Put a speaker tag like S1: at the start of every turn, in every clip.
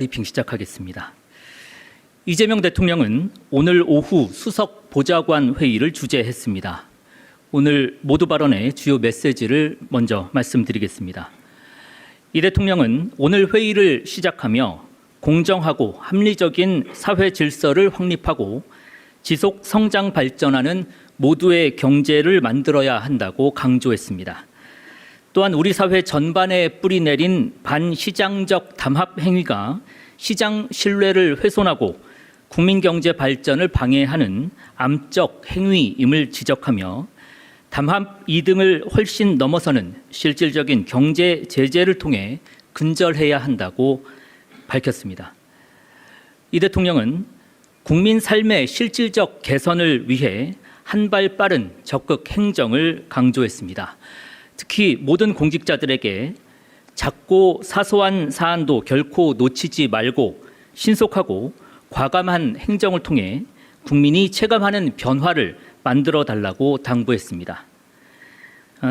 S1: 브리핑 시작하겠습니다. 이재명 대통령은 오늘 오후 수석 보좌관 회의를 주재했습니다. 오늘 모두 발언의 주요 메시지를 먼저 말씀드리겠습니다. 이 대통령은 오늘 회의를 시작하며 공정하고 합리적인 사회 질서를 확립하고 지속 성장 발전하는 모두의 경제를 만들어야 한다고 강조했습니다. 또한 우리 사회 전반에 뿌리내린 반시장적 담합 행위가 시장 신뢰를 훼손하고 국민 경제 발전을 방해하는 암적 행위임을 지적하며 담합 이등을 훨씬 넘어서는 실질적인 경제 제재를 통해 근절해야 한다고 밝혔습니다. 이 대통령은 국민 삶의 실질적 개선을 위해 한 발 빠른 적극 행정을 강조했습니다. 특히 모든 공직자들에게 작고 사소한 사안도 결코 놓치지 말고 신속하고 과감한 행정을 통해 국민이 체감하는 변화를 만들어 달라고 당부했습니다.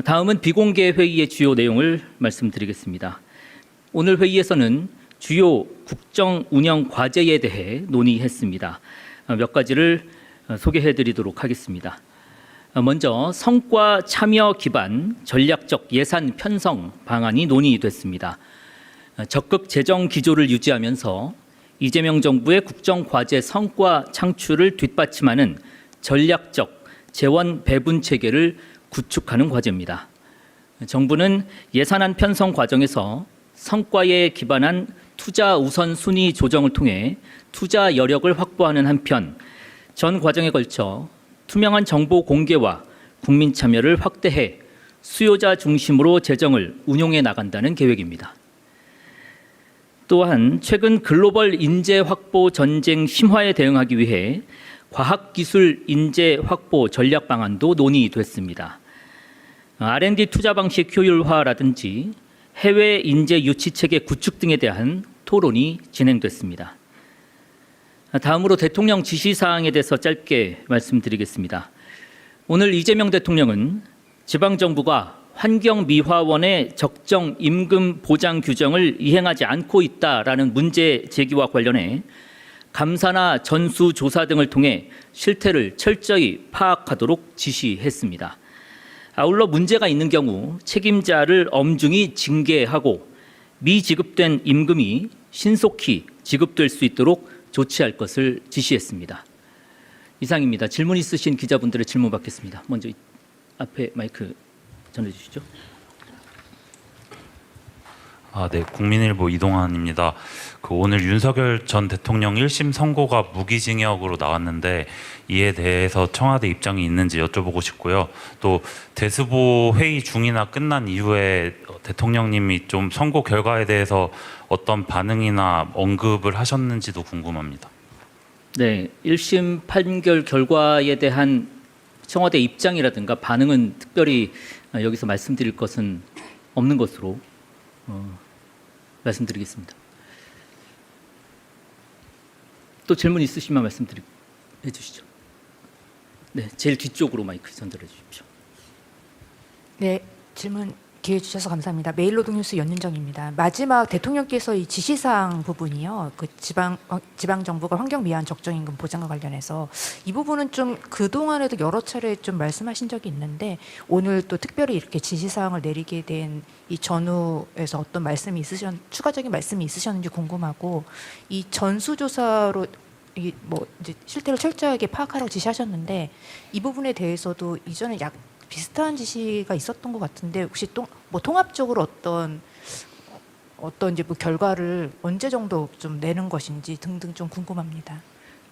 S1: 다음은 비공개 회의의 주요 내용을 말씀드리겠습니다. 오늘 회의에서는 주요 국정 운영 과제에 대해 논의했습니다. 몇 가지를 소개해 드리도록 하겠습니다. 먼저 성과 참여 기반 전략적 예산 편성 방안이 논의됐습니다. 적극 재정 기조를 유지하면서 이재명 정부의 국정 과제 성과 창출을 뒷받침하는 전략적 재원 배분 체계를 구축하는 과제입니다. 정부는 예산안 편성 과정에서 성과에 기반한 투자 우선순위 조정을 통해 투자 여력을 확보하는 한편 전 과정에 걸쳐 투명한 정보 공개와 국민 참여를 확대해 수요자 중심으로 재정을 운용해 나간다는 계획입니다. 또한 최근 글로벌 인재 확보 전쟁 심화에 대응하기 위해 과학기술 인재 확보 전략 방안도 논의됐습니다. R&D 투자 방식 효율화라든지 해외 인재 유치 체계 구축 등에 대한 토론이 진행됐습니다. 다음으로 대통령 지시사항에 대해서 짧게 말씀드리겠습니다. 오늘 이재명 대통령은 지방정부가 환경미화원의 적정 임금 보장 규정을 이행하지 않고 있다라는 문제 제기와 관련해 감사나 전수조사 등을 통해 실태를 철저히 파악하도록 지시했습니다. 아울러 문제가 있는 경우 책임자를 엄중히 징계하고 미지급된 임금이 신속히 지급될 수 있도록 조치할 것을 지시했습니다. 이상입니다. 질문 있으신 기자분들의 질문 받겠습니다. 먼저 앞에 마이크 전해주시죠.
S2: 네, 국민일보 이동환입니다. 오늘 윤석열 전 대통령 1심 선고가 무기징역으로 나왔는데 이에 대해서 청와대 입장이 있는지 여쭤보고 싶고요. 또 대수보 회의 중이나 끝난 이후에 대통령님이 좀 선고 결과에 대해서 어떤 반응이나 언급을 하셨는지도 궁금합니다.
S1: 네, 1심 판결 결과에 대한 청와대 입장이라든가 반응은 특별히 여기서 말씀드릴 것은 없는 것으로 말씀드리겠습니다. 또 질문 있으시면 해 주시죠. 네, 제일 뒤쪽으로 마이크 전달해 주십시오.
S3: 네, 질문 기회 주셔서 감사합니다. 메일노동뉴스 연윤정입니다. 마지막 대통령께서 이 지시사항 부분이요, 그 지방 정부가 환경미화원 적정임금 보장과 관련해서 이 부분은 좀 그 동안에도 여러 차례 좀 말씀하신 적이 있는데 오늘 또 특별히 이렇게 지시사항을 내리게 된 이 전후에서 어떤 말씀이 추가적인 말씀이 있으셨는지 궁금하고, 이 전수조사로 뭐 이제 실태를 철저하게 파악하라고 지시하셨는데 이 부분에 대해서도 이전에 비슷한 지시가 있었던 것 같은데 혹시 또 뭐 통합적으로 어떤 이제 뭐 결과를 언제 정도 좀 내는 것인지 등등 좀 궁금합니다.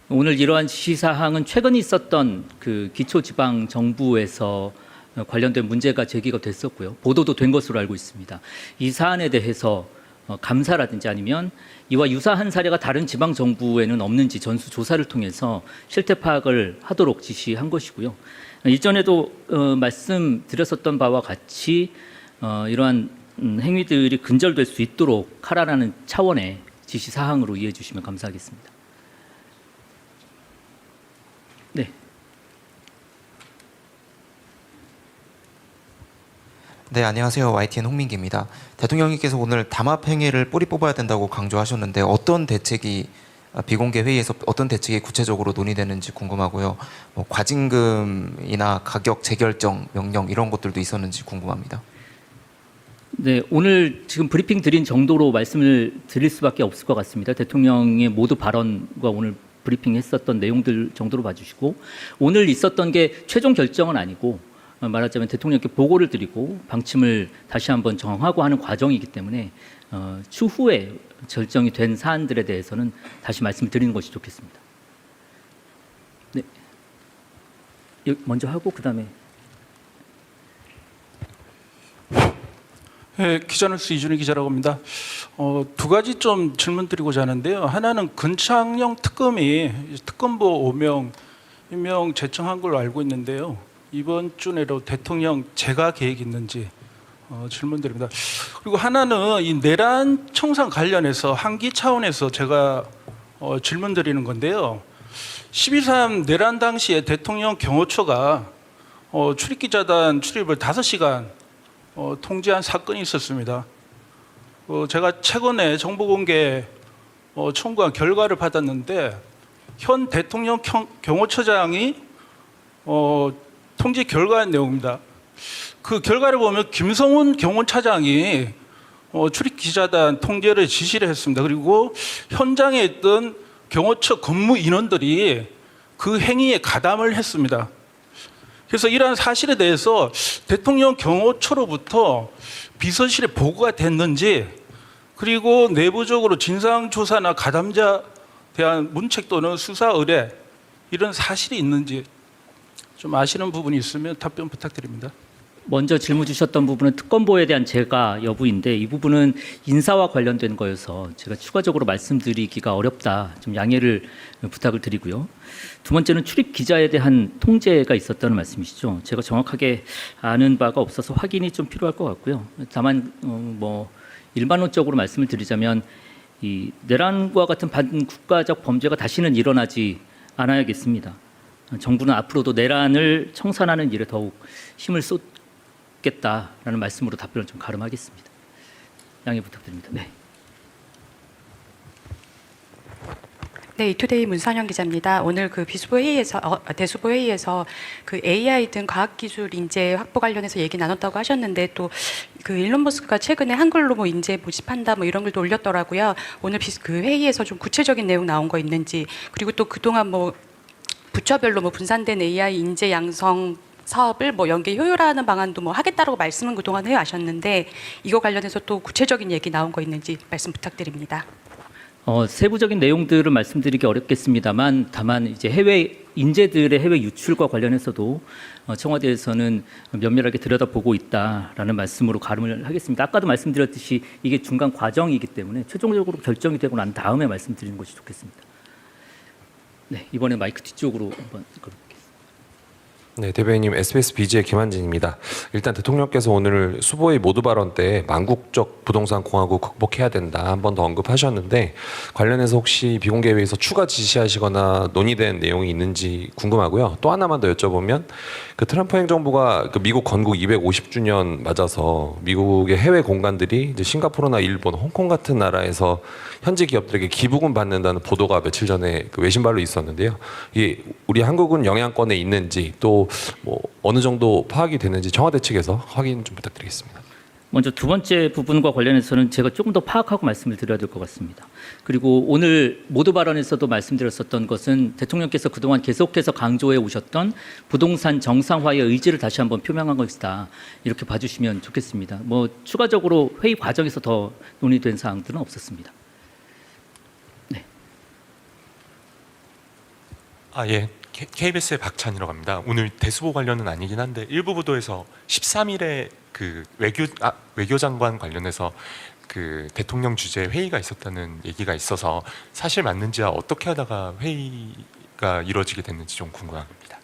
S1: 오늘 이러한 지시사항은 최근 있었던 그 기초지방정부에서 관련된 문제가 제기가 됐었고요. 보도도 된 것으로 알고 있습니다. 이 사안에 대해서 감사라든지 아니면 이와 유사한 사례가 다른 지방정부에는 없는지 전수조사를 통해서 실태 파악을 하도록 지시한 것이고요. 이전에도 말씀드렸었던 바와 같이 이러한 행위들이 근절될 수 있도록 하라라는 차원의 지시사항으로 이해해 주시면 감사하겠습니다. 네.
S4: 네, 안녕하세요. YTN 홍민기입니다. 대통령님께서 오늘 담합 행위를 뿌리 뽑아야 된다고 강조하셨는데 어떤 대책이 비공개 회의에서 어떤 대책이 구체적으로 논의되는지 궁금하고요. 뭐 과징금이나 가격 재결정 명령 이런 것들도 있었는지 궁금합니다.
S1: 네, 오늘 지금 브리핑 드린 정도로 말씀을 드릴 수밖에 없을 것 같습니다. 대통령의 모두 발언과 오늘 브리핑했었던 내용들 정도로 봐주시고, 오늘 있었던 게 최종 결정은 아니고 말하자면 대통령께 보고를 드리고 방침을 다시 한번 정하고 하는 과정이기 때문에 추후에 결정이 된 사안들에 대해서는 다시 말씀을 드리는 것이 좋겠습니다. 네, 먼저 하고 그다음에.
S5: 네, 기자뉴스 이준희 기자라고 합니다. 두 가지 좀 질문 드리고자 하는데요. 하나는 근창영 특검이 특검보 5명 임명 제청한 걸로 알고 있는데요. 이번 주 내로 대통령 재가 계획이 있는지 질문드립니다. 그리고 하나는 이 내란 청산 관련해서 한기 차원에서 제가 질문드리는 건데요. 12.3 내란 당시에 대통령 경호처가 출입기자단 출입을 5시간 통제한 사건이 있었습니다. 제가 최근에 정보공개 청구한 결과를 받았는데 현 대통령 경호처장이 통제 결과의 내용입니다. 그 결과를 보면 김성훈 경호차장이 출입기자단 통제를 지시를 했습니다. 그리고 현장에 있던 경호처 근무 인원들이 그 행위에 가담을 했습니다. 그래서 이러한 사실에 대해서 대통령 경호처로부터 비서실에 보고가 됐는지, 그리고 내부적으로 진상조사나 가담자 대한 문책 또는 수사 의뢰 이런 사실이 있는지 좀 아시는 부분이 있으면 답변 부탁드립니다.
S1: 먼저 질문 주셨던 부분은 특검보에 대한 재가 여부인데, 이 부분은 인사와 관련된 거여서 제가 추가적으로 말씀드리기가 어렵다. 좀 양해를 부탁을 드리고요. 두 번째는 출입 기자에 대한 통제가 있었다는 말씀이시죠. 제가 정확하게 아는 바가 없어서 확인이 좀 필요할 것 같고요. 다만 뭐 일반론적으로 말씀을 드리자면 이 내란과 같은 반국가적 범죄가 다시는 일어나지 않아야겠습니다. 정부는 앞으로도 내란을 청산하는 일에 더욱 힘을 쏟겠다라는 말씀으로 답변을 좀 가름하겠습니다. 양해 부탁드립니다. 네.
S6: 네, 이투데이 문선영 기자입니다. 오늘 그 비수보 회의에서 대수보 회의에서 그 AI 등 과학기술 인재 확보 관련해서 얘기 나눴다고 하셨는데, 또 그 일론 머스크가 최근에 한글로 뭐 인재 모집한다 뭐 이런 글도 올렸더라고요. 오늘 그 회의에서 좀 구체적인 내용 나온 거 있는지, 그리고 또 그동안 뭐 부처별로 뭐 분산된 AI 인재 양성 사업을 뭐 연계 효율화하는 방안도 뭐 하겠다라고 말씀은 그동안 해왔셨는데, 이거 관련해서 또 구체적인 얘기 나온 거 있는지 말씀 부탁드립니다.
S1: 세부적인 내용들은 말씀드리기 어렵겠습니다만, 다만 이제 해외 인재들의 해외 유출과 관련해서도 청와대에서는 면밀하게 들여다보고 있다라는 말씀으로 가름을 하겠습니다. 아까도 말씀드렸듯이 이게 중간 과정이기 때문에 최종적으로 결정이 되고 난 다음에 말씀드리는 것이 좋겠습니다. 네, 이번에 마이크 뒤쪽으로 한번 걸어보겠습니다.
S7: 네, 대변인님, SBS BG의 김한진입니다. 일단 대통령께서 오늘 수보의 모두 발언 때 망국적 부동산 공화국 극복해야 된다 한 번 더 언급하셨는데, 관련해서 혹시 비공개 회의에서 추가 지시하시거나 논의된 내용이 있는지 궁금하고요. 또 하나만 더 여쭤보면, 그 트럼프 행정부가 그 미국 건국 250주년 맞아서 미국의 해외 공간들이 이제 싱가포르나 일본, 홍콩 같은 나라에서 현지 기업들에게 기부금 받는다는 보도가 며칠 전에 그 외신발로 있었는데요. 이게 우리 한국은 영향권에 있는지, 또 뭐 어느 정도 파악이 됐는지 청와대 측에서 확인 좀 부탁드리겠습니다.
S1: 먼저 두 번째 부분과 관련해서는 제가 조금 더 파악하고 말씀을 드려야 될 것 같습니다. 그리고 오늘 모두 발언에서도 말씀드렸었던 것은 대통령께서 그동안 계속해서 강조해 오셨던 부동산 정상화의 의지를 다시 한번 표명한 것이다. 이렇게 봐주시면 좋겠습니다. 뭐 추가적으로 회의 과정에서 더 논의된 사항들은 없었습니다. 네.
S8: 예. KBS의 박찬이라고 합니다. 오늘 대수보 관련은 아니긴 한데 일부 보도에서 13일에 그 외교장관 관련해서 그 대통령 주재 회의가 있었다는 얘기가 있어서 사실 맞는지와 어떻게 하다가 회의가 이루어지게 됐는지 좀 궁금합니다.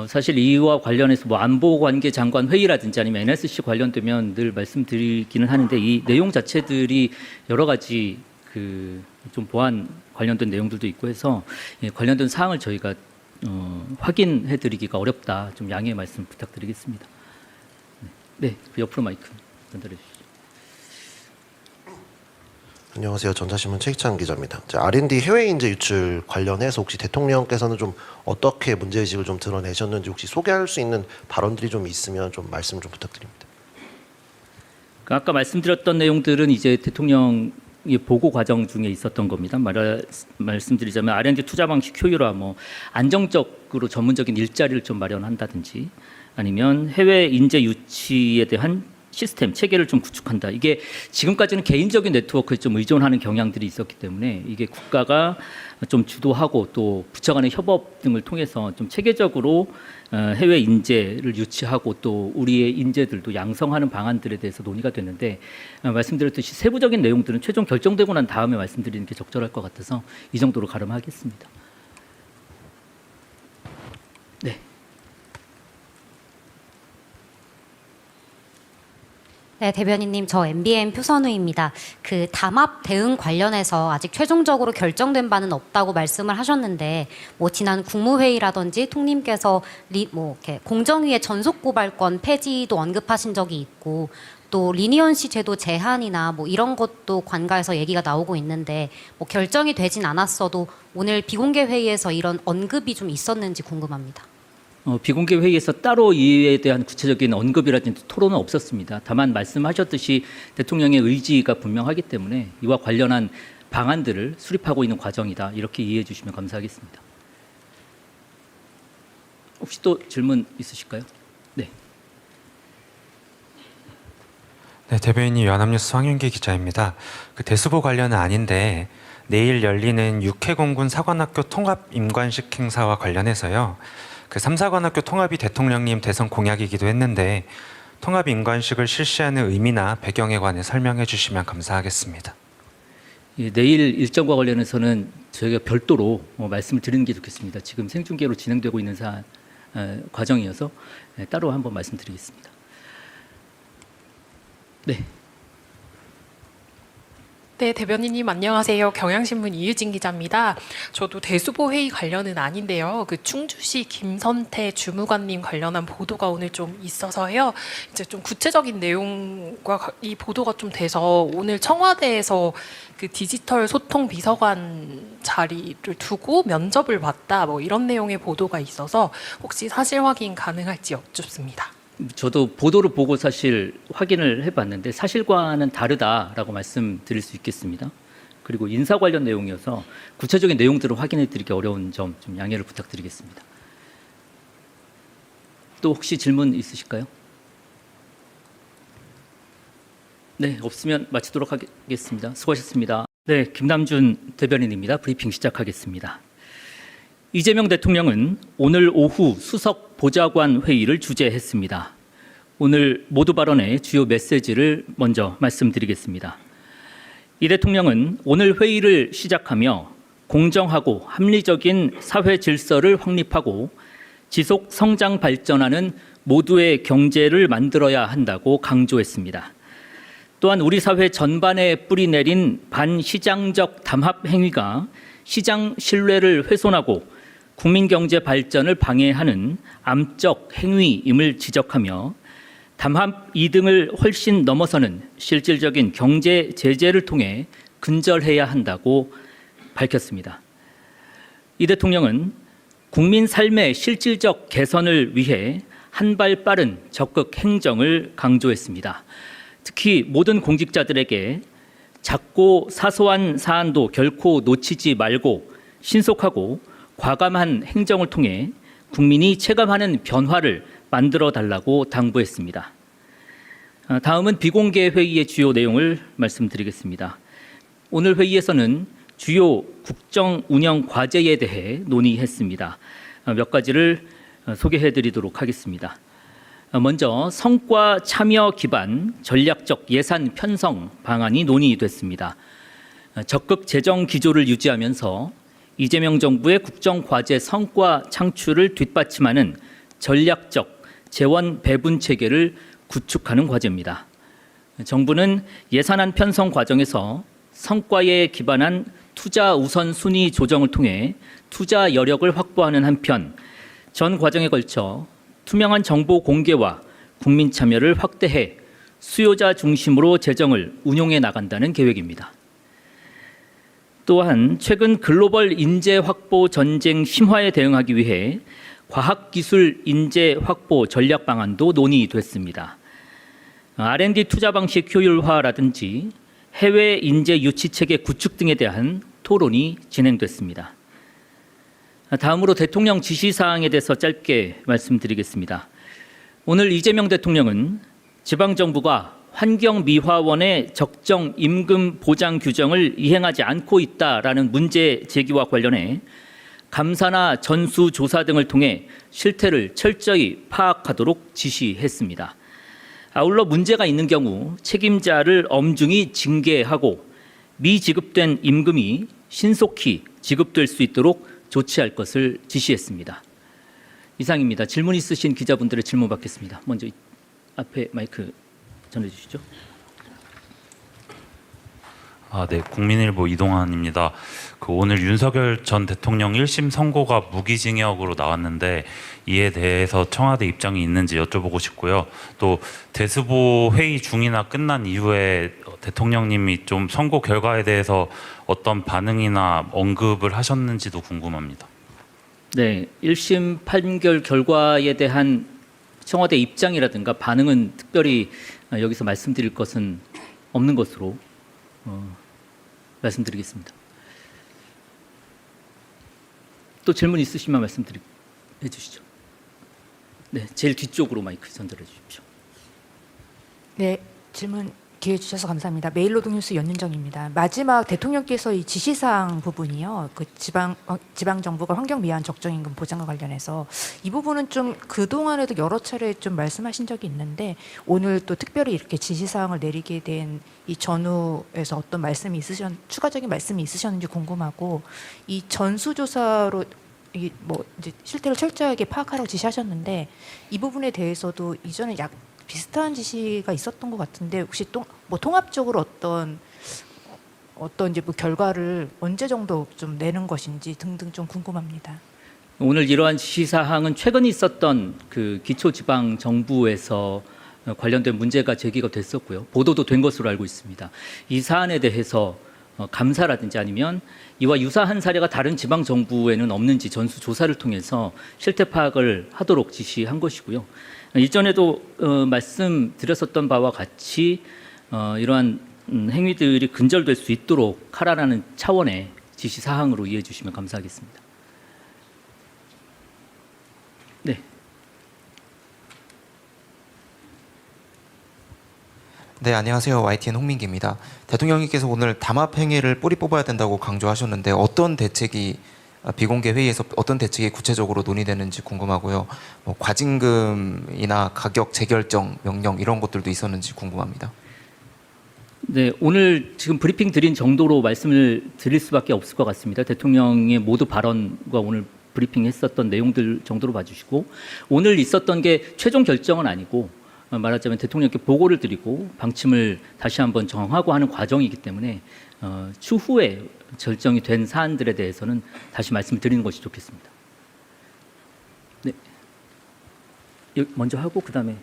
S1: 사실 이와 관련해서 뭐 안보관계 장관 회의라든지 아니면 NSC 관련되면 늘 말씀드리기는 하는데, 이 내용 자체들이 여러 가지 그 좀 보안 관련된 내용들도 있고 해서 관련된 사항을 저희가 확인해드리기가 어렵다. 좀 양해의 말씀 부탁드리겠습니다. 네, 그 옆으로 마이크. 전달해 주시죠.
S9: 안녕하세요. 전자신문 최희찬 기자입니다. R&D 해외 인재 유출 관련해서 혹시 대통령께서는 좀 어떻게 문제의식을 좀 드러내셨는지 혹시 소개할 수 있는 발언들이 좀 있으면 좀 말씀 좀 부탁드립니다.
S1: 아까 말씀드렸던 내용들은 이제 대통령이 보고 과정 중에 있었던 겁니다. 말씀드리자면 R&D 투자 방식 효율화, 뭐 안정적으로 전문적인 일자리를 좀 마련한다든지, 아니면 해외 인재 유치에 대한 시스템 체계를 좀 구축한다. 이게 지금까지는 개인적인 네트워크에 좀 의존하는 경향들이 있었기 때문에 이게 국가가 좀 주도하고 또 부처 간의 협업 등을 통해서 좀 체계적으로 해외 인재를 유치하고 또 우리의 인재들도 양성하는 방안들에 대해서 논의가 됐는데, 말씀드렸듯이 세부적인 내용들은 최종 결정되고 난 다음에 말씀드리는 게 적절할 것 같아서 이 정도로 가름하겠습니다. 네.
S10: 네, 대변인님, 저 MBN 표선우입니다. 그 담합 대응 관련해서 아직 최종적으로 결정된 바는 없다고 말씀을 하셨는데, 뭐 지난 국무회의라든지 통님께서 이렇게 공정위의 전속 고발권 폐지도 언급하신 적이 있고, 또 리니언시 제도 제한이나 뭐 이런 것도 관가에서 얘기가 나오고 있는데, 뭐 결정이 되진 않았어도 오늘 비공개 회의에서 이런 언급이 좀 있었는지 궁금합니다.
S1: 비공개 회의에서 따로 이에 대한 구체적인 언급이라든지 토론은 없었습니다. 다만 말씀하셨듯이 대통령의 의지가 분명하기 때문에 이와 관련한 방안들을 수립하고 있는 과정이다. 이렇게 이해해 주시면 감사하겠습니다. 혹시 또 질문 있으실까요? 네.
S11: 네, 대변인님, 연합뉴스 황윤기 기자입니다. 그 대수보 관련은 아닌데 내일 열리는 육해공군 사관학교 통합 임관식 행사와 관련해서요. 그 3사관학교 통합이 대통령님 대선 공약이기도 했는데 통합 임관식을 실시하는 의미나 배경에 관해 설명해 주시면 감사하겠습니다.
S1: 예, 내일 일정과 관련해서는 저희가 별도로 말씀을 드리는 게 좋겠습니다. 지금 생중계로 진행되고 있는 과정이어서 따로 한번 말씀드리겠습니다. 네.
S12: 네, 대변인님 안녕하세요. 경향신문 이유진 기자입니다. 저도 대수보 회의 관련은 아닌데요. 그 충주시 김선태 주무관님 관련한 보도가 오늘 좀 있어서요. 이제 좀 구체적인 내용과 이 보도가 좀 돼서 오늘 청와대에서 그 디지털 소통 비서관 자리를 두고 면접을 봤다, 뭐 이런 내용의 보도가 있어서 혹시 사실 확인 가능할지 여쭙습니다.
S1: 저도 보도를 보고 사실 확인을 해봤는데 사실과는 다르다라고 말씀드릴 수 있겠습니다. 그리고 인사 관련 내용이어서 구체적인 내용들을 확인해드리기 어려운 점 좀 양해를 부탁드리겠습니다. 또 혹시 질문 있으실까요? 네, 없으면 마치도록 하겠습니다. 수고하셨습니다. 네, 김남준 대변인입니다. 브리핑 시작하겠습니다. 이재명 대통령은 오늘 오후 수석 보좌관 회의를 주재했습니다. 오늘 모두 발언의 주요 메시지를 먼저 말씀드리겠습니다. 이 대통령은 오늘 회의를 시작하며 공정하고 합리적인 사회 질서를 확립하고 지속 성장 발전하는 모두의 경제를 만들어야 한다고 강조했습니다. 또한 우리 사회 전반에 뿌리내린 반시장적 담합 행위가 시장 신뢰를 훼손하고 국민 경제 발전을 방해하는 암적 행위임을 지적하며 담합 이등을 훨씬 넘어서는 실질적인 경제 제재를 통해 근절해야 한다고 밝혔습니다. 이 대통령은 국민 삶의 실질적 개선을 위해 한 발 빠른 적극 행정을 강조했습니다. 특히 모든 공직자들에게 작고 사소한 사안도 결코 놓치지 말고 신속하고 과감한 행정을 통해 국민이 체감하는 변화를 만들어 달라고 당부했습니다. 다음은 비공개 회의의 주요 내용을 말씀드리겠습니다. 오늘 회의에서는 주요 국정 운영 과제에 대해 논의했습니다. 몇 가지를 소개해 드리도록 하겠습니다. 먼저 성과 참여 기반 전략적 예산 편성 방안이 논의됐습니다. 적극 재정 기조를 유지하면서 이재명 정부의 국정과제 성과 창출을 뒷받침하는 전략적 재원 배분 체계를 구축하는 과제입니다. 정부는 예산안 편성 과정에서 성과에 기반한 투자 우선순위 조정을 통해 투자 여력을 확보하는 한편 전 과정에 걸쳐 투명한 정보 공개와 국민 참여를 확대해 수요자 중심으로 재정을 운용해 나간다는 계획입니다. 또한 최근 글로벌 인재 확보 전쟁 심화에 대응하기 위해 과학기술 인재 확보 전략 방안도 논의됐습니다. R&D 투자 방식 효율화라든지 해외 인재 유치 체계 구축 등에 대한 토론이 진행됐습니다. 다음으로 대통령 지시사항에 대해서 짧게 말씀드리겠습니다. 오늘 이재명 대통령은 지방정부가 환경미화원의 적정 임금 보장 규정을 이행하지 않고 있다라는 문제 제기와 관련해 감사나 전수조사 등을 통해 실태를 철저히 파악하도록 지시했습니다. 아울러 문제가 있는 경우 책임자를 엄중히 징계하고 미지급된 임금이 신속히 지급될 수 있도록 조치할 것을 지시했습니다. 이상입니다. 질문 있으신 기자분들의 질문 받겠습니다. 먼저 앞에 마이크 전해주시죠.
S2: 네, 국민일보 이동환입니다. 오늘 윤석열 전 대통령 1심 선고가 무기징역으로 나왔는데 이에 대해서 청와대 입장이 있는지 여쭤보고 싶고요. 또 대수보 회의 중이나 끝난 이후에 대통령님이 좀 선고 결과에 대해서 어떤 반응이나 언급을 하셨는지도 궁금합니다.
S1: 네, 1심 판결 결과에 대한 청와대 입장이라든가 반응은 특별히 여기서 말씀드릴 것은 없는 것으로 말씀드리겠습니다. 또 질문 있으시면 해 주시죠. 네, 제일 뒤쪽으로 마이크 전달해 주십시오.
S3: 네, 질문 기회 주셔서 감사합니다. 메일노동뉴스 연윤정입니다. 마지막 대통령께서 이 지시사항 부분이요, 그 지방 정부가 환경 미화한 적정 임금 보장과 관련해서 이 부분은 좀 그 동안에도 여러 차례 좀 말씀하신 적이 있는데 오늘 또 특별히 이렇게 지시사항을 내리게 된 이 전후에서 어떤 말씀이 추가적인 말씀이 있으셨는지 궁금하고, 이 전수조사로 이 뭐 이제 실태를 철저하게 파악하라고 지시하셨는데 이 부분에 대해서도 이전에 비슷한 지시가 있었던 것 같은데 혹시 또 뭐 통합적으로 어떤 이제 뭐 결과를 언제 정도 좀 내는 것인지 등등 좀 궁금합니다.
S1: 오늘 이러한 지시사항은 최근 있었던 그 기초지방정부에서 관련된 문제가 제기가 됐었고요. 보도도 된 것으로 알고 있습니다. 이 사안에 대해서 감사라든지 아니면 이와 유사한 사례가 다른 지방정부에는 없는지 전수조사를 통해서 실태 파악을 하도록 지시한 것이고요. 이전에도 말씀드렸었던 바와 같이 이러한 행위들이 근절될 수 있도록 하라라는 차원의 지시사항으로 이해해 주시면 감사하겠습니다. 네.
S4: 네, 안녕하세요. YTN 홍민기입니다. 대통령님께서 오늘 담합 행위를 뿌리 뽑아야 된다고 강조하셨는데 어떤 대책이 비공개 회의에서 어떤 대책이 구체적으로 논의되는지 궁금하고요. 뭐 과징금이나 가격 재결정 명령 이런 것들도 있었는지 궁금합니다.
S1: 네, 오늘 지금 브리핑 드린 정도로 말씀을 드릴 수밖에 없을 것 같습니다. 대통령의 모두 발언과 오늘 브리핑했었던 내용들 정도로 봐주시고, 오늘 있었던 게 최종 결정은 아니고 말하자면 대통령께 보고를 드리고 방침을 다시 한번 정하고 하는 과정이기 때문에 추후에 결정이 된 사안들에 대해서는 다시 말씀을 드리는 것이 좋겠습니다. 네, 먼저 하고 그다음에.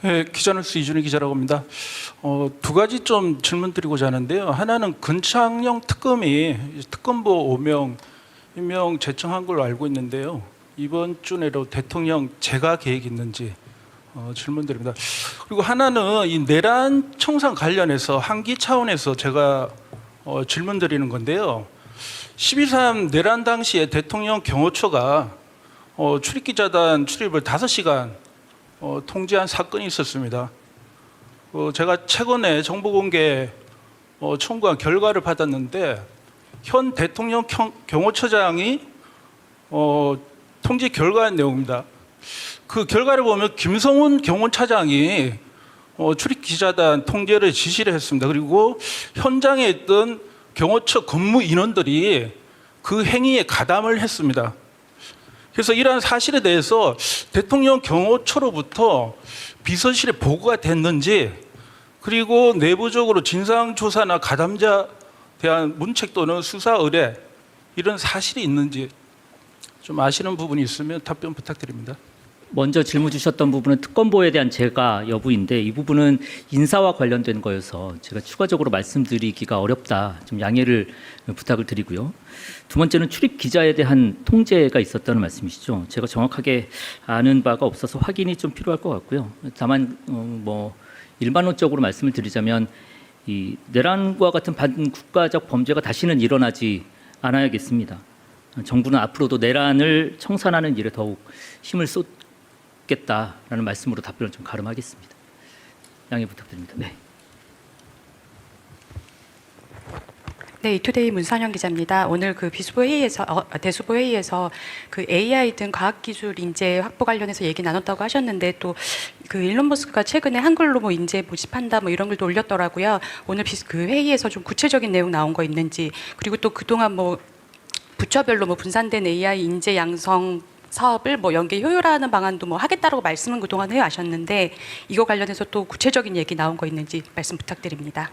S5: 네, 기자뉴스 이준희 기자라고 합니다. 두 가지 좀 질문 드리고자 하는데요. 하나는 근창영 특검이 특검보 5명 임명 제청한 걸로 알고 있는데요. 이번 주 내로 대통령 재가 계획이 있는지 질문드립니다. 그리고 하나는 이 내란 청산 관련해서 한기 차원에서 제가 질문드리는 건데요. 12.3 내란 당시에 대통령 경호처가 출입기자단 출입을 5시간 통제한 사건이 있었습니다. 제가 최근에 정보공개 청구한 결과를 받았는데 현 대통령 경호처장이 통제 결과의 내용입니다. 그 결과를 보면 김성훈 경호차장이 출입기자단 통제를 지시를 했습니다. 그리고 현장에 있던 경호처 근무 인원들이 그 행위에 가담을 했습니다. 그래서 이러한 사실에 대해서 대통령 경호처로부터 비서실에 보고가 됐는지, 그리고 내부적으로 진상조사나 가담자 대한 문책 또는 수사 의뢰 이런 사실이 있는지 좀 아시는 부분이 있으면 답변 부탁드립니다.
S1: 먼저 질문 주셨던 부분은 특검보에 대한 재가 여부인데 이 부분은 인사와 관련된 거여서 제가 추가적으로 말씀드리기가 어렵다. 좀 양해를 부탁을 드리고요. 두 번째는 출입 기자에 대한 통제가 있었다는 말씀이시죠. 제가 정확하게 아는 바가 없어서 확인이 좀 필요할 것 같고요. 다만 뭐 일반론적으로 말씀을 드리자면 이 내란과 같은 반국가적 범죄가 다시는 일어나지 않아야겠습니다. 정부는 앞으로도 내란을 청산하는 일에 더욱 힘을 쏟겠다라는 말씀으로 답변을 좀 가름하겠습니다. 양해 부탁드립니다. 네.
S6: 네, 이투데이 문선영 기자입니다. 오늘 그 비수보 회의에서 대수보 회의에서 그 AI 등 과학기술 인재 확보 관련해서 얘기 나눴다고 하셨는데 또 그 일론 머스크가 최근에 한글로 뭐 인재 모집한다 뭐 이런 글도 올렸더라고요. 오늘 그 회의에서 좀 구체적인 내용 나온 거 있는지, 그리고 또 그동안 뭐 부처별로 뭐 분산된 AI 인재 양성 사업을 뭐 연계 효율화하는 방안도 뭐 하겠다라고 말씀은 그동안 해왔셨는데 이거 관련해서 또 구체적인 얘기 나온 거 있는지 말씀 부탁드립니다.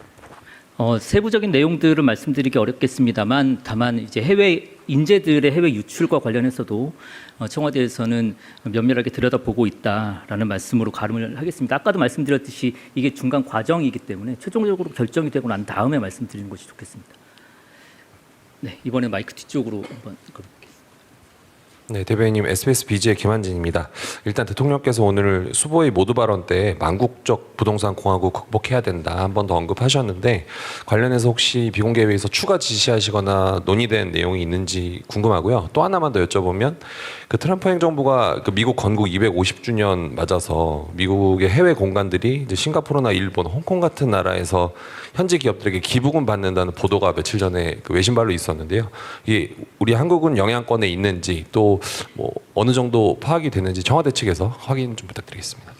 S1: 세부적인 내용들은 말씀드리기 어렵겠습니다만 다만 이제 해외 인재들의 해외 유출과 관련해서도 청와대에서는 면밀하게 들여다보고 있다라는 말씀으로 가름을 하겠습니다. 아까도 말씀드렸듯이 이게 중간 과정이기 때문에 최종적으로 결정이 되고 난 다음에 말씀드리는 것이 좋겠습니다. 네, 이번에 마이크 뒤쪽으로 한번 걸어볼게요.
S7: 네, 대변인님 SBS BG의 김한진입니다. 일단 대통령께서 오늘 수보의 모두 발언 때 망국적 부동산 공화국 극복해야 된다 한 번 더 언급하셨는데 관련해서 혹시 비공개 회의에서 추가 지시하시거나 논의된 내용이 있는지 궁금하고요. 또 하나만 더 여쭤보면 그 트럼프 행정부가 그 미국 건국 250주년 맞아서 미국의 해외 공간들이 이제 싱가포르나 일본, 홍콩 같은 나라에서 현지 기업들에게 기부금 받는다는 보도가 며칠 전에 그 외신발로 있었는데요. 이게 우리 한국은 영향권에 있는지 또 뭐 어느 정도 파악이 됐는지 청와대 측에서 확인 좀 부탁드리겠습니다.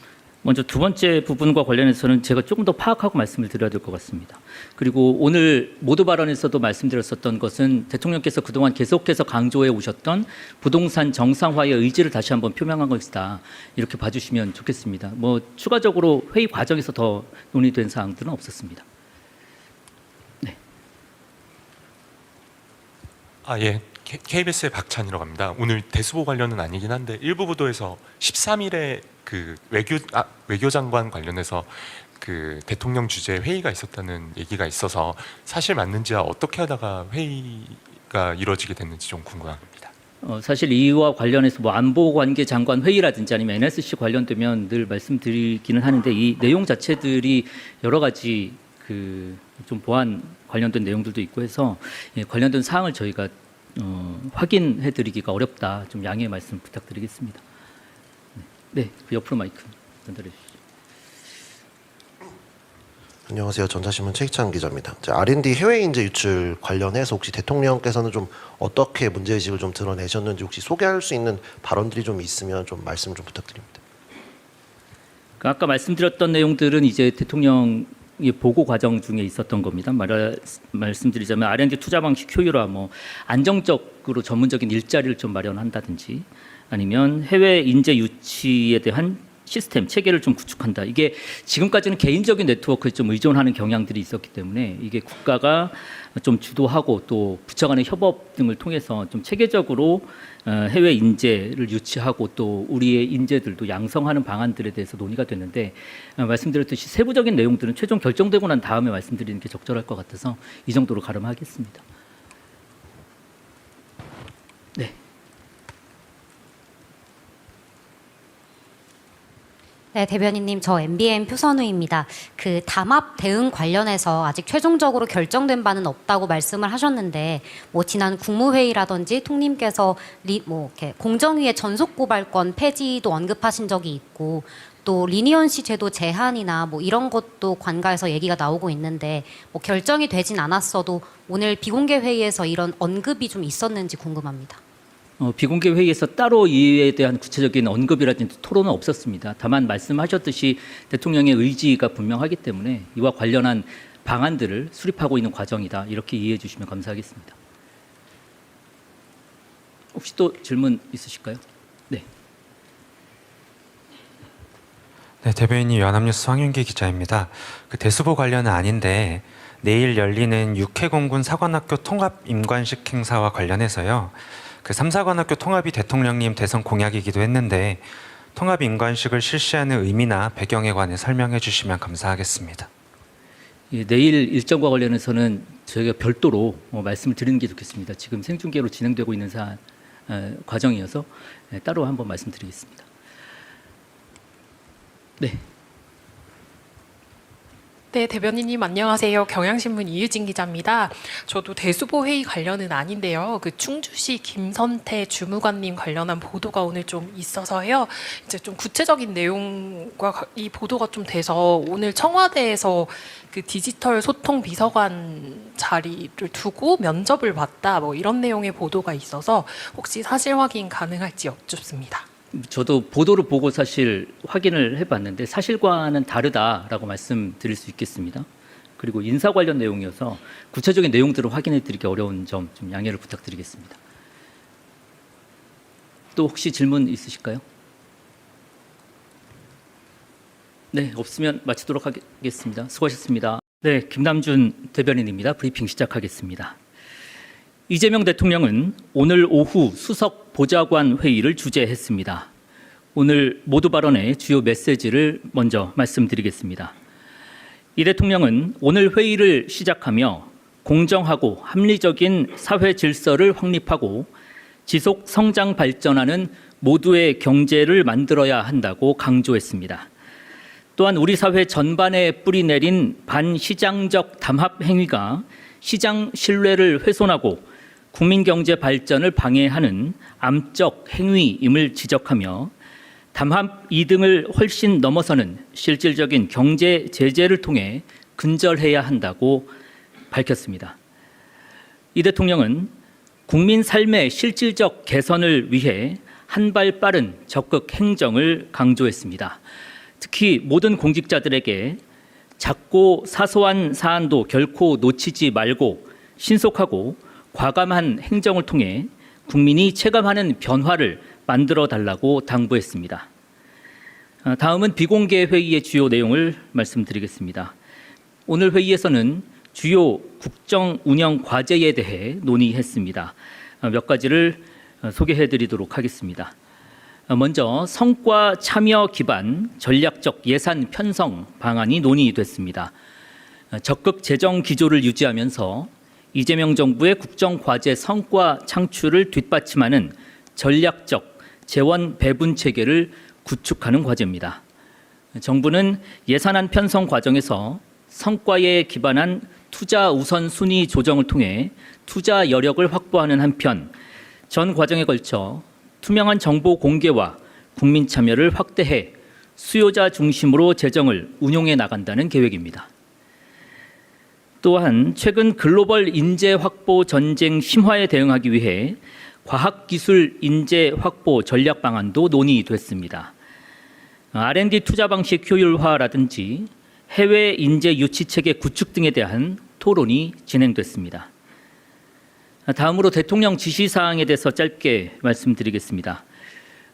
S1: 먼저 두 번째 부분과 관련해서는 제가 조금 더 파악하고 말씀을 드려야 될 것 같습니다. 그리고 오늘 모두 발언에서도 말씀드렸었던 것은 대통령께서 그동안 계속해서 강조해 오셨던 부동산 정상화의 의지를 다시 한번 표명한 것이다. 이렇게 봐주시면 좋겠습니다. 뭐 추가적으로 회의 과정에서 더 논의된 사항들은 없었습니다. 네.
S8: 예. KBS의 박찬이라고 합니다. 오늘 대수보 관련은 아니긴 한데 일부 보도에서 13일에 그 외교장관 관련해서 그 대통령 주재 회의가 있었다는 얘기가 있어서 사실 맞는지와 어떻게 하다가 회의가 이루어지게 됐는지 좀 궁금합니다.
S1: 사실 이와 관련해서 뭐 안보관계 장관 회의라든지 아니면 NSC 관련되면 늘 말씀드리기는 하는데 이 내용 자체들이 여러 가지 그 좀 보안 관련된 내용들도 있고 해서 관련된 사항을 저희가 확인해드리기가 어렵다. 좀 양해 말씀 부탁드리겠습니다. 네, 그 옆으로 마이크 전달해 주시죠.
S9: 안녕하세요. 전자신문 최희찬 기자입니다. R&D 해외 인재 유출 관련해서 혹시 대통령께서는 좀 어떻게 문제의식을 좀 드러내셨는지 혹시 소개할 수 있는 발언들이 좀 있으면 좀 말씀 좀 부탁드립니다.
S1: 아까 말씀드렸던 내용들은 이제 대통령이 보고 과정 중에 있었던 겁니다. 말씀드리자면 R&D 투자 방식 효율화, 뭐 안정적으로 전문적인 일자리를 좀 마련한다든지 아니면 해외 인재 유치에 대한 시스템 체계를 좀 구축한다. 이게 지금까지는 개인적인 네트워크에 좀 의존하는 경향들이 있었기 때문에 이게 국가가 좀 주도하고 또 부처 간의 협업 등을 통해서 좀 체계적으로 해외 인재를 유치하고 또 우리의 인재들도 양성하는 방안들에 대해서 논의가 됐는데 말씀드렸듯이 세부적인 내용들은 최종 결정되고 난 다음에 말씀드리는 게 적절할 것 같아서 이 정도로 가름하겠습니다. 네.
S10: 네, 대변인님, 저 MBN 표선우입니다. 그 담합 대응 관련해서 아직 최종적으로 결정된 바는 없다고 말씀을 하셨는데, 뭐 지난 국무회의라든지 통님께서 뭐 이렇게 공정위의 전속 고발권 폐지도 언급하신 적이 있고, 또 리니언시 제도 제한이나 뭐 이런 것도 관가에서 얘기가 나오고 있는데, 뭐 결정이 되진 않았어도 오늘 비공개 회의에서 이런 언급이 좀 있었는지 궁금합니다.
S1: 비공개 회의에서 따로 이에 대한 구체적인 언급이라든지 토론은 없었습니다. 다만 말씀하셨듯이 대통령의 의지가 분명하기 때문에 이와 관련한 방안들을 수립하고 있는 과정이다. 이렇게 이해해 주시면 감사하겠습니다. 혹시 또 질문 있으실까요? 네.
S11: 네, 대변인님 연합뉴스 황윤기 기자입니다. 그 대수보 관련은 아닌데 내일 열리는 육해공군 사관학교 통합 임관식 행사와 관련해서요. 그 3사관학교 통합이 대통령님 대선 공약이기도 했는데 통합 임관식을 실시하는 의미나 배경에 관해 설명해 주시면 감사하겠습니다.
S1: 예, 내일 일정과 관련해서는 저희가 별도로 말씀을 드리는 게 좋겠습니다. 지금 생중계로 진행되고 있는 과정이어서 따로 한번 말씀드리겠습니다. 네.
S12: 네, 대변인님 안녕하세요. 경향신문 이유진 기자입니다. 저도 대수보 회의 관련은 아닌데요. 그 충주시 김선태 주무관님 관련한 보도가 오늘 좀 있어서요. 이제 좀 구체적인 내용과 이 보도가 좀 돼서 오늘 청와대에서 그 디지털 소통 비서관 자리를 두고 면접을 봤다, 뭐 이런 내용의 보도가 있어서 혹시 사실 확인 가능할지 여쭙습니다.
S1: 저도 보도를 보고 사실 확인을 해봤는데 사실과는 다르다라고 말씀드릴 수 있겠습니다. 그리고 인사 관련 내용이어서 구체적인 내용들을 확인해드리기 어려운 점 좀 양해를 부탁드리겠습니다. 또 혹시 질문 있으실까요? 네, 없으면 마치도록 하겠습니다. 수고하셨습니다. 네, 김남준 대변인입니다. 브리핑 시작하겠습니다. 이재명 대통령은 오늘 오후 수석 보좌관 회의를 주재했습니다. 오늘 모두 발언의 주요 메시지를 먼저 말씀드리겠습니다. 이 대통령은 오늘 회의를 시작하며 공정하고 합리적인 사회 질서를 확립하고 지속 성장 발전하는 모두의 경제를 만들어야 한다고 강조했습니다. 또한 우리 사회 전반에 뿌리내린 반시장적 담합 행위가 시장 신뢰를 훼손하고 국민 경제 발전을 방해하는 암적 행위임을 지적하며 담합 2등을 훨씬 넘어서는 실질적인 경제 제재를 통해 근절해야 한다고 밝혔습니다. 이 대통령은 국민 삶의 실질적 개선을 위해 한 발 빠른 적극 행정을 강조했습니다. 특히 모든 공직자들에게 작고 사소한 사안도 결코 놓치지 말고 신속하고 과감한 행정을 통해 국민이 체감하는 변화를 만들어 달라고 당부했습니다. 다음은 비공개 회의의 주요 내용을 말씀드리겠습니다. 오늘 회의에서는 주요 국정 운영 과제에 대해 논의했습니다. 몇 가지를 소개해 드리도록 하겠습니다. 먼저 성과 참여 기반 전략적 예산 편성 방안이 논의됐습니다. 적극 재정 기조를 유지하면서 이재명 정부의 국정 과제 성과 창출을 뒷받침하는 전략적 재원 배분 체계를 구축하는 과제입니다. 정부는 예산안 편성 과정에서 성과에 기반한 투자 우선순위 조정을 통해 투자 여력을 확보하는 한편 전 과정에 걸쳐 투명한 정보 공개와 국민 참여를 확대해 수요자 중심으로 재정을 운용해 나간다는 계획입니다. 또한 최근 글로벌 인재 확보 전쟁 심화에 대응하기 위해 과학기술 인재 확보 전략 방안도 논의됐습니다. R&D 투자 방식 효율화라든지 해외 인재 유치 체계 구축 등에 대한 토론이 진행됐습니다. 다음으로 대통령 지시사항에 대해서 짧게 말씀드리겠습니다.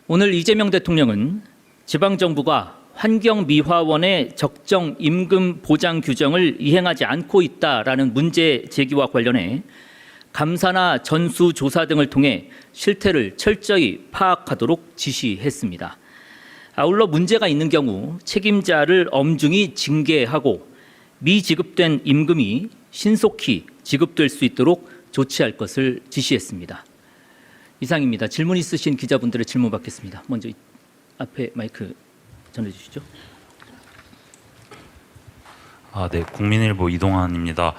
S1: 오늘 이재명 대통령은 지방정부가 환경미화원의 적정 임금 보장 규정을 이행하지 않고 있다라는 문제 제기와 관련해 감사나 전수조사 등을 통해 실태를 철저히 파악하도록 지시했습니다. 아울러 문제가 있는 경우 책임자를 엄중히 징계하고 미지급된 임금이 신속히 지급될 수 있도록 조치할 것을 지시했습니다. 이상입니다. 질문 있으신 기자분들의 질문 받겠습니다. 먼저 앞에 마이크 전해주시죠.
S2: 네, 국민일보 이동환입니다.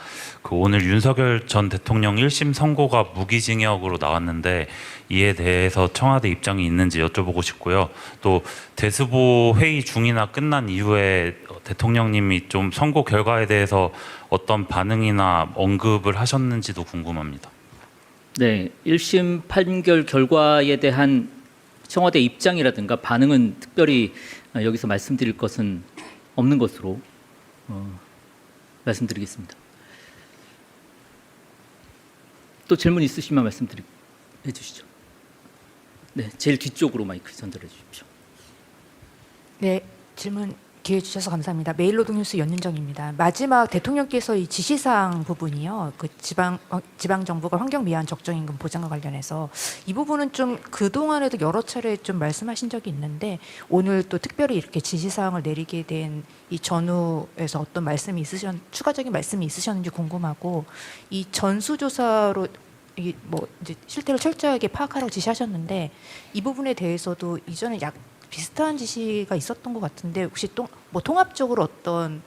S2: 오늘 윤석열 전 대통령 1심 선고가 무기징역으로 나왔는데 이에 대해서 청와대 입장이 있는지 여쭤보고 싶고요. 또 대수보 회의 중이나 끝난 이후에 대통령님이 좀 선고 결과에 대해서 어떤 반응이나 언급을 하셨는지도 궁금합니다.
S1: 네, 1심 판결 결과에 대한 청와대 입장이라든가 반응은 특별히 여기서 말씀드릴 것은 없는 것으로 말씀드리겠습니다. 또 질문 있으시면 해 주시죠. 네, 제일 뒤쪽으로 마이크 전달해 주십시오.
S3: 네, 질문 기회 주셔서 감사합니다. 메일노동뉴스 연윤정입니다. 마지막 대통령께서 이 지시사항 부분이요, 그 지방 정부가 환경 미화한 적정임금 보장과 관련해서 이 부분은 좀 그 동안에도 여러 차례 좀 말씀하신 적이 있는데 오늘 또 특별히 이렇게 지시사항을 내리게 된 이 전후에서 어떤 말씀이 추가적인 말씀이 있으셨는지 궁금하고, 이 전수조사로 이 뭐 이제 실태를 철저하게 파악하라고 지시하셨는데 이 부분에 대해서도 이전에 비슷한 지시가 있었던 것 같은데 혹시 뭐 통합적으로 어떤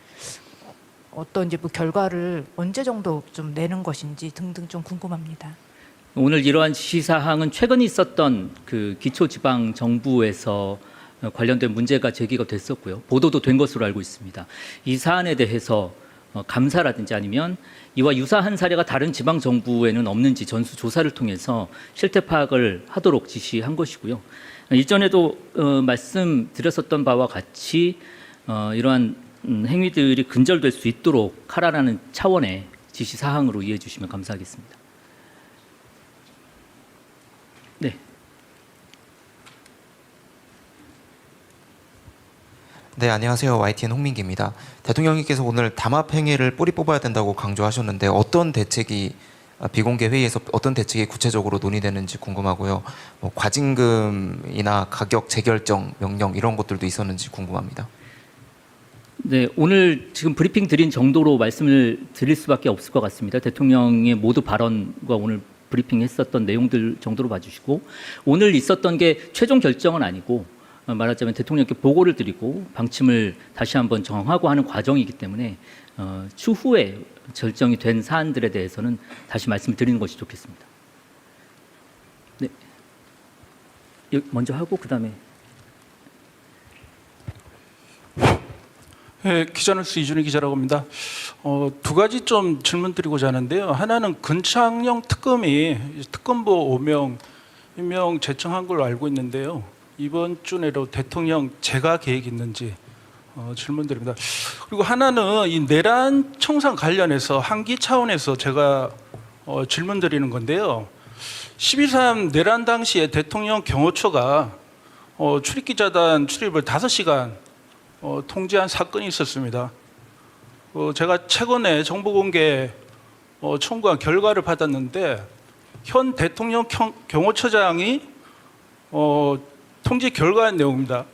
S3: 이제 뭐 결과를 언제 정도 좀 내는 것인지 등등 좀 궁금합니다.
S1: 오늘 이러한 지시사항은 최근 있었던 그 기초지방정부에서 관련된 문제가 제기가 됐었고요. 보도도 된 것으로 알고 있습니다. 이 사안에 대해서 감사라든지 아니면 이와 유사한 사례가 다른 지방정부에는 없는지 전수조사를 통해서 실태 파악을 하도록 지시한 것이고요. 이전에도 말씀드렸었던 바와 같이 이러한 행위들이 근절될 수 있도록 하라는 차원의 지시사항으로 이해해 주시면 감사하겠습니다. 네.
S4: 네, 안녕하세요. YTN 홍민기입니다. 대통령님께서 오늘 담합 행위를 뿌리 뽑아야 된다고 강조하셨는데 어떤 대책이 비공개 회의에서 어떤 대책이 구체적으로 논의되는지 궁금하고요. 뭐 과징금이나 가격 재결정 명령 이런 것들도 있었는지 궁금합니다.
S1: 네, 오늘 지금 브리핑 드린 정도로 말씀을 드릴 수밖에 없을 것 같습니다. 대통령의 모두 발언과 오늘 브리핑했었던 내용들 정도로 봐주시고, 오늘 있었던 게 최종 결정은 아니고 말하자면 대통령께 보고를 드리고 방침을 다시 한번 정하고 하는 과정이기 때문에 추후에 결정이 된 사안들에 대해서는 다시 말씀을 드리는 것이 좋겠습니다. 네, 먼저 하고 그다음에.
S5: 네, 기자뉴스 이준희 기자라고 합니다. 두 가지 좀 질문 드리고자 하는데요. 하나는 근창영 특검보 5명 임명 제청한 걸로 알고 있는데요. 이번 주 내로 대통령 재가 계획이 있는지 질문드립니다. 그리고 하나는 이 내란 청산 관련해서 한기 차원에서 제가 질문드리는 건데요. 12.3 내란 당시에 대통령 경호처가 출입기자단 출입을 5시간 통제한 사건이 있었습니다. 제가 최근에 정보공개 청구한 결과를 받았는데 현 대통령 경호처장이 통지 결과의 내용입니다.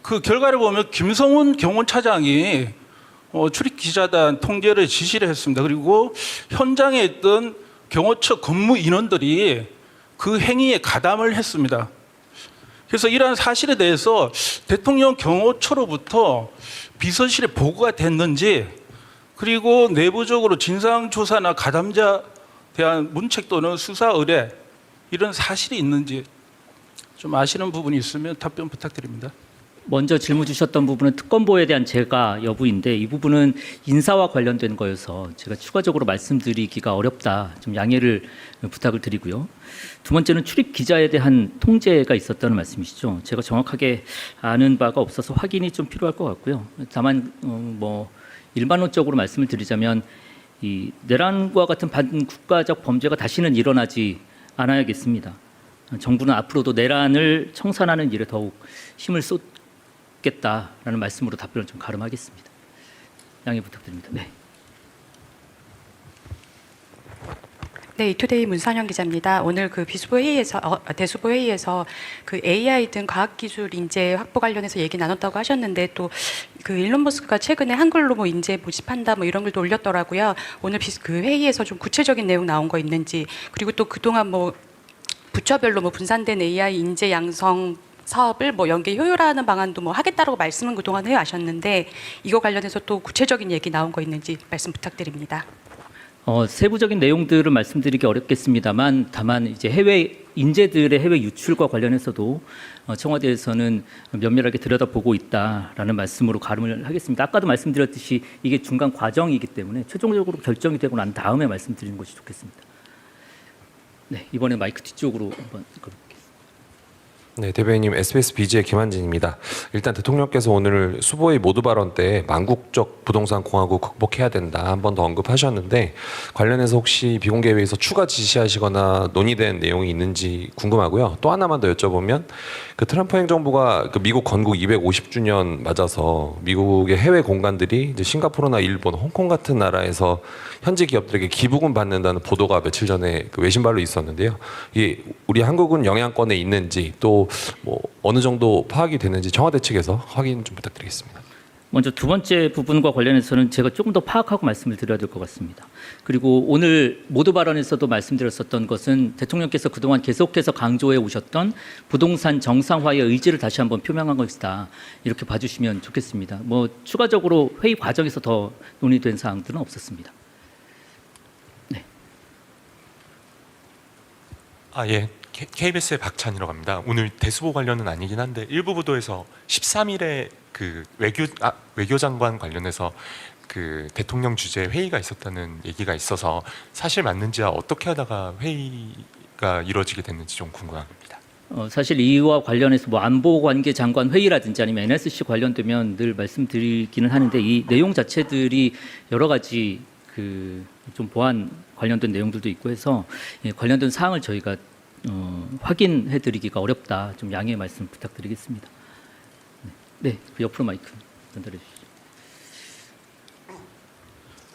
S5: 그 결과를 보면 김성훈 경호차장이 출입기자단 통제를 지시를 했습니다. 그리고 현장에 있던 경호처 근무 인원들이 그 행위에 가담을 했습니다. 그래서 이러한 사실에 대해서 대통령 경호처로부터 비서실에 보고가 됐는지, 그리고 내부적으로 진상조사나 가담자에 대한 문책 또는 수사 의뢰 이런 사실이 있는지 좀 아시는 부분이 있으면 답변 부탁드립니다.
S1: 먼저 질문 주셨던 부분은 특검보에 대한 재가 여부인데 이 부분은 인사와 관련된 거여서 제가 추가적으로 말씀드리기가 어렵다. 좀 양해를 부탁을 드리고요. 두 번째는 출입 기자에 대한 통제가 있었다는 말씀이시죠. 제가 정확하게 아는 바가 없어서 확인이 좀 필요할 것 같고요. 다만 뭐 일반론적으로 말씀을 드리자면 이 내란과 같은 반국가적 범죄가 다시는 일어나지 않아야겠습니다. 정부는 앞으로도 내란을 청산하는 일에 더욱 힘을 쏟겠다라는 말씀으로 답변을 좀 가름하겠습니다. 양해 부탁드립니다. 네.
S6: 네, 이투데이 문선영 기자입니다. 오늘 그 대수보 회의에서 그 AI 등 과학기술 인재 확보 관련해서 얘기 나눴다고 하셨는데 또 그 일론 머스크가 최근에 한글로 뭐 인재 모집한다 뭐 이런 걸 또 올렸더라고요. 오늘 그 회의에서 좀 구체적인 내용 나온 거 있는지, 그리고 또 그동안 뭐 부처별로 뭐 분산된 AI 인재 양성 사업을 뭐 연계 효율화하는 방안도 뭐 하겠다라고 말씀은 그동안 해왔셨는데 이거 관련해서 또 구체적인 얘기 나온 거 있는지 말씀 부탁드립니다.
S1: 세부적인 내용들은 말씀드리기 어렵겠습니다만, 다만 이제 해외 인재들의 해외 유출과 관련해서도 청와대에서는 면밀하게 들여다보고 있다라는 말씀으로 가름을 하겠습니다. 아까도 말씀드렸듯이 이게 중간 과정이기 때문에 최종적으로 결정이 되고 난 다음에 말씀드리는 것이 좋겠습니다. 네, 이번에 마이크 뒤쪽으로 한번 걸어보겠습니다.
S7: 네, 대변인님 SBS BG의 김한진입니다. 일단 대통령께서 오늘 수보의 모두 발언 때 망국적 부동산 공화국 극복해야 된다 한 번 더 언급하셨는데 관련해서 혹시 비공개 회의에서 추가 지시하시거나 논의된 내용이 있는지 궁금하고요. 또 하나만 더 여쭤보면 그 트럼프 행정부가 그 미국 건국 250주년 맞아서 미국의 해외 공간들이 이제 싱가포르나 일본, 홍콩 같은 나라에서 현지 기업들에게 기부금 받는다는 보도가 며칠 전에 그 외신발로 있었는데요. 이게 우리 한국은 영향권에 있는지 또 뭐 어느 정도 파악이 됐는지 청와대 측에서 확인 좀 부탁드리겠습니다.
S1: 먼저 두 번째 부분과 관련해서는 제가 조금 더 파악하고 말씀을 드려야 될 것 같습니다. 그리고 오늘 모두 발언에서도 말씀드렸었던 것은 대통령께서 그동안 계속해서 강조해 오셨던 부동산 정상화의 의지를 다시 한번 표명한 것이다. 이렇게 봐주시면 좋겠습니다. 뭐 추가적으로 회의 과정에서 더 논의된 사항들은 없었습니다. 네.
S8: 예. KBS의 박찬이라고 합니다. 오늘 대수보 관련은 아니긴 한데 일부 보도에서 13일에 그 외교장관 관련해서 그 대통령 주재 회의가 있었다는 얘기가 있어서 사실 맞는지와 어떻게 하다가 회의가 이루어지게 됐는지 좀 궁금합니다.
S1: 사실 이와 관련해서 뭐 안보관계 장관 회의라든지 아니면 NSC 관련되면 늘 말씀드리기는 하는데 이 내용 자체들이 여러 가지 그 좀 보안 관련된 내용들도 있고 해서 관련된 사항을 저희가 확인해드리기가 어렵다. 좀 양해의 말씀 부탁드리겠습니다. 네, 그 옆으로 마이크 전달해 주시죠.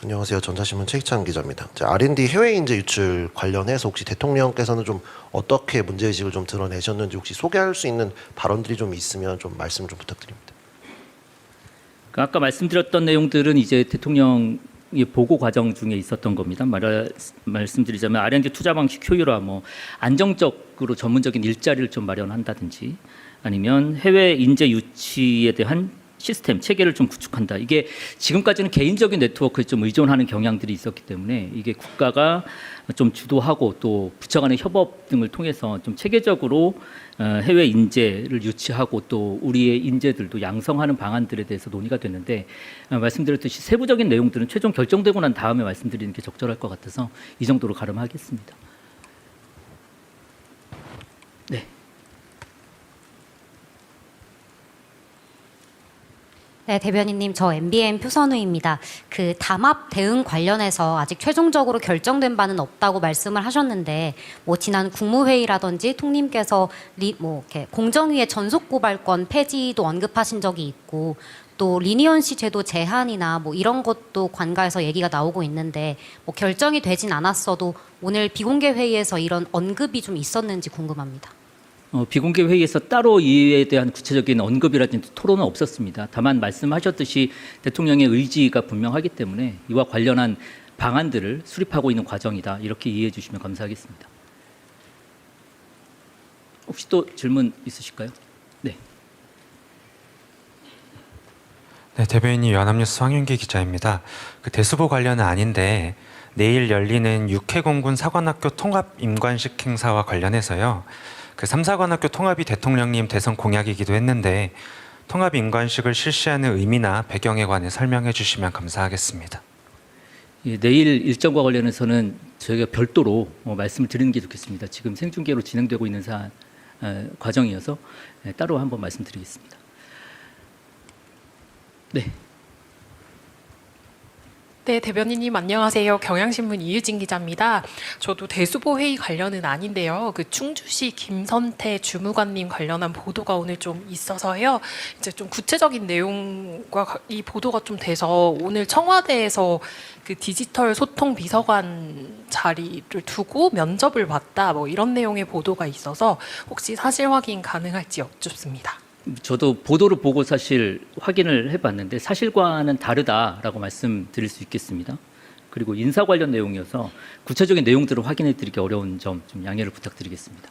S9: 안녕하세요. 전자신문 최희찬 기자입니다. R&D 해외 인재 유출 관련해서 혹시 대통령께서는 좀 어떻게 문제의식을 좀 드러내셨는지 혹시 소개할 수 있는 발언들이 좀 있으면 좀 말씀 좀 부탁드립니다.
S1: 아까 말씀드렸던 내용들은 이제 대통령의 보고 과정 중에 있었던 겁니다. 말씀드리자면 R&D 투자 방식 효율화, 뭐 안정적으로 전문적인 일자리를 좀 마련한다든지, 아니면 해외 인재 유치에 대한 시스템 체계를 좀 구축한다. 이게 지금까지는 개인적인 네트워크에 좀 의존하는 경향들이 있었기 때문에 이게 국가가 좀 주도하고 또 부처 간의 협업 등을 통해서 좀 체계적으로 해외 인재를 유치하고 또 우리의 인재들도 양성하는 방안들에 대해서 논의가 됐는데, 말씀드렸듯이 세부적인 내용들은 최종 결정되고 난 다음에 말씀드리는 게 적절할 것 같아서 이 정도로 가름하겠습니다. 네.
S10: 네, 대변인님, 저 MBN 표선우입니다. 그 담합 대응 관련해서 아직 최종적으로 결정된 바는 없다고 말씀을 하셨는데, 뭐 지난 국무회의라든지 통님께서 뭐 이렇게 공정위의 전속 고발권 폐지도 언급하신 적이 있고, 또 리니언시 제도 제한이나 뭐 이런 것도 관가에서 얘기가 나오고 있는데, 뭐 결정이 되진 않았어도 오늘 비공개 회의에서 이런 언급이 좀 있었는지 궁금합니다.
S1: 비공개 회의에서 따로 이에 대한 구체적인 언급이라든지 토론은 없었습니다. 다만 말씀하셨듯이 대통령의 의지가 분명하기 때문에 이와 관련한 방안들을 수립하고 있는 과정이다. 이렇게 이해해 주시면 감사하겠습니다. 혹시 또 질문 있으실까요? 네.
S11: 네, 대변인님 연합뉴스 황윤기 기자입니다. 그 대수보 관련은 아닌데 내일 열리는 육해공군 사관학교 통합 임관식 행사와 관련해서요. 그 3사관학교 통합이 대통령님 대선 공약이기도 했는데 통합 임관식을 실시하는 의미나 배경에 관해 설명해 주시면 감사하겠습니다.
S1: 예, 내일 일정과 관련해서는 저희가 별도로 말씀을 드리는 게 좋겠습니다. 지금 생중계로 진행되고 있는 과정이어서 따로 한번 말씀드리겠습니다. 네.
S12: 네, 대변인님 안녕하세요. 경향신문 이유진 기자입니다. 저도 대수보 회의 관련은 아닌데요. 그 충주시 김선태 주무관님 관련한 보도가 오늘 좀 있어서요. 이제 좀 구체적인 내용과 이 보도가 좀 돼서 오늘 청와대에서 그 디지털 소통 비서관 자리를 두고 면접을 봤다. 뭐 이런 내용의 보도가 있어서 혹시 사실 확인 가능할지 여쭙습니다.
S1: 저도 보도를 보고 사실 확인을 해봤는데 사실과는 다르다라고 말씀드릴 수 있겠습니다. 그리고 인사 관련 내용이어서 구체적인 내용들을 확인해 드리기 어려운 점 좀 양해를 부탁드리겠습니다.